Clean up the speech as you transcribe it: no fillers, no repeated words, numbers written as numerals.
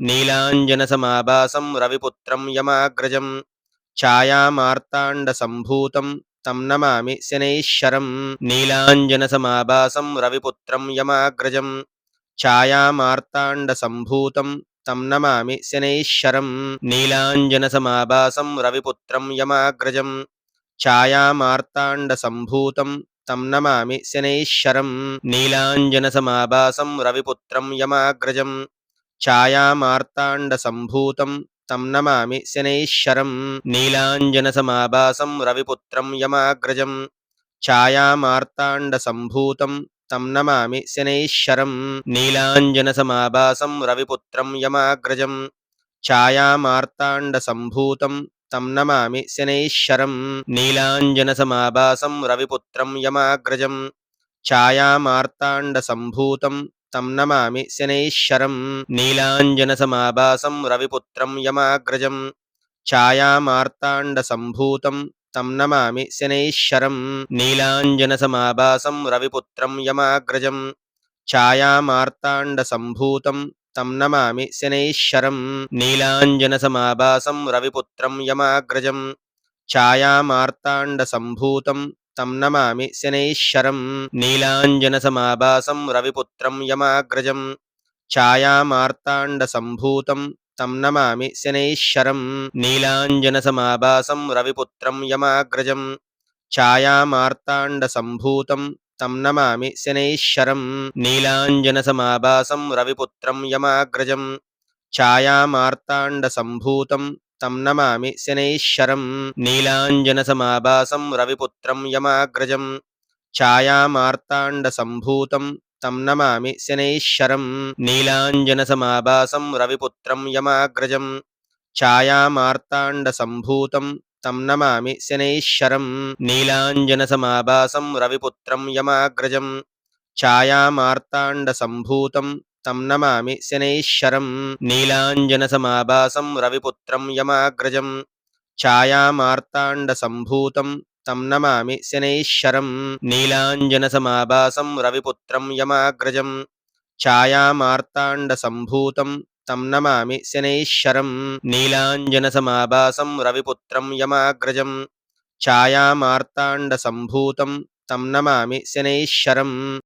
नीलाञ्जनसमाभासं रविपुत्रं यमाग्रजं छायामार्ताण्डसम्भूतं तं नमामि शनैश्वरम्। नीलाञ्जनसमाभासं रविपुत्रं यमाग्रजं छायामार्ताण्डसम्भूतं तं नमामि शनैश्वरम्। नीलाञ्जनसमाभासं रविपुत्रं यमाग्रजं छायामार्ताण्डसम्भूतं तं नमामि शनैश्वरम्। नीलाञ्जनसमाभासं रविपुत्रं यमाग्रजं छायामार्ताण्डसम्भूतं तं नमामि शनैश्वरम्। नीलाञ्जनसमाभासं रविपुत्रं यमाग्रजं छायामार्ताण्डसम्भूतं तं नमामि शनैश्वरम्। नीलाञ्जनसमाभासं रविपुत्रं यमाग्रजं छायामार्ताण्डसम्भूतं तं नमामि शनैश्वरम्। नीलाञ्जनसमाभासं रविपुत्रं यमाग्रजं छायामार्ताण्डसम्भूतं तं नमामि शनैश्वरम्। नीलाञ्जनसमाभासं रविपुत्रं यमाग्रजं छायामार्ताण्डसम्भूतं तं नमामि शनैश्वरम्। नीलाञ्जनसमाभासं रविपुत्रं यमाग्रजं छायामार्ताण्डसम्भूतं तं नमामि शनैश्वरम्। नीलाञ्जनसमाभासं रविपुत्रं यमाग्रजं छायामार्ताण्डसम्भूतं तं नमामि शनैश्वरम्। नीलाञ्जनसमाभासं रविपुत्रं यमाग्रजं छायामार्ताण्डसम्भूतं तं नमामि शनैश्वरम्। नीलाञ्जनसमाभासं रविपुत्रं यमाग्रजं छायामार्ताण्डसम्भूतं तं नमामि शनैश्वरम्। नीलाञ्जनसमाभासं रविपुत्रं यमाग्रजं छायामार्ताण्डसम्भूतं तं नमामि शनैश्वरम्। नीलाञ्जनसमाभासं रविपुत्रं यमाग्रजं छायामार्ताण्डसम्भूतं तं नमामि शनैश्वरम्। नीलाञ्जनसमाभासं रविपुत्रं यमाग्रजं छायामार्ताण्डसम्भूतं तं नमामि शनैश्वरम्। नीलाञ्जनसमाभासं रविपुत्रं यमाग्रजं छायामार्ताण्डसम्भूतं तं नमामि शनैश्वरम्। नीलाञ्जनसमाभासं रविपुत्रं यमाग्रजं छायामार्ताण्डसम्भूतं तं नमामि शनैश्वरम्। नीलाञ्जनसमाभासं रविपुत्रं यमाग्रजं छायामार्ताण्डसम्भूतं तं नमामि शनैश्वरम्। नीलाञ्जनसमाभासं रविपुत्रं यमाग्रजं छायामार्ताण्डसम्भूतं तं नमामि शनैश्वरम्।